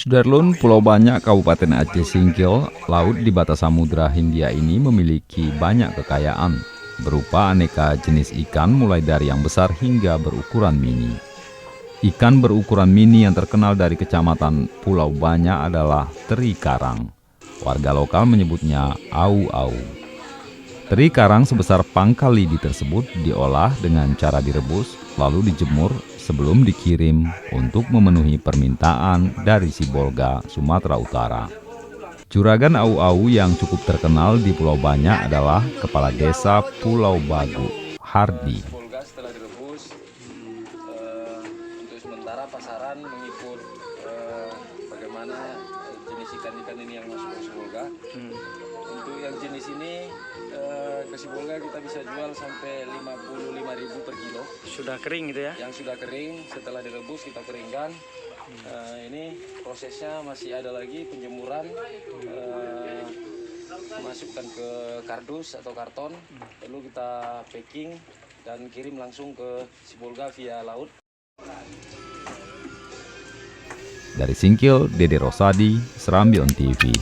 Sudarlun, Pulau Banyak, Kabupaten Aceh Singkil, laut di batas Samudra Hindia ini memiliki banyak kekayaan, berupa aneka jenis ikan mulai dari yang besar hingga berukuran mini. Ikan berukuran mini yang terkenal dari Kecamatan Pulau Banyak adalah teri karang. Warga lokal menyebutnya au-au. Teri karang sebesar pangkal lidi tersebut diolah dengan cara direbus, lalu dijemur sebelum dikirim untuk memenuhi permintaan dari Sibolga, Sumatera Utara. Juragan au-au yang cukup terkenal di Pulau Banyak adalah Kepala Desa Pulau Bagu, Hardi. Sibolga setelah direbus, untuk sementara pasaran mengikut bagaimana jenis ikan-ikan ini yang masuk ke Sibolga. Untuk yang jenis ini ke Sibolga kita bisa jual sampai 55.000 per kilo. Sudah kering gitu ya? Yang sudah kering, setelah direbus kita keringkan. Ini prosesnya masih ada lagi penjemuran, masukkan ke kardus atau karton, lalu kita packing dan kirim langsung ke Sibolga via laut. Dari Singkil, Dede Rosadi, Serambi On TV.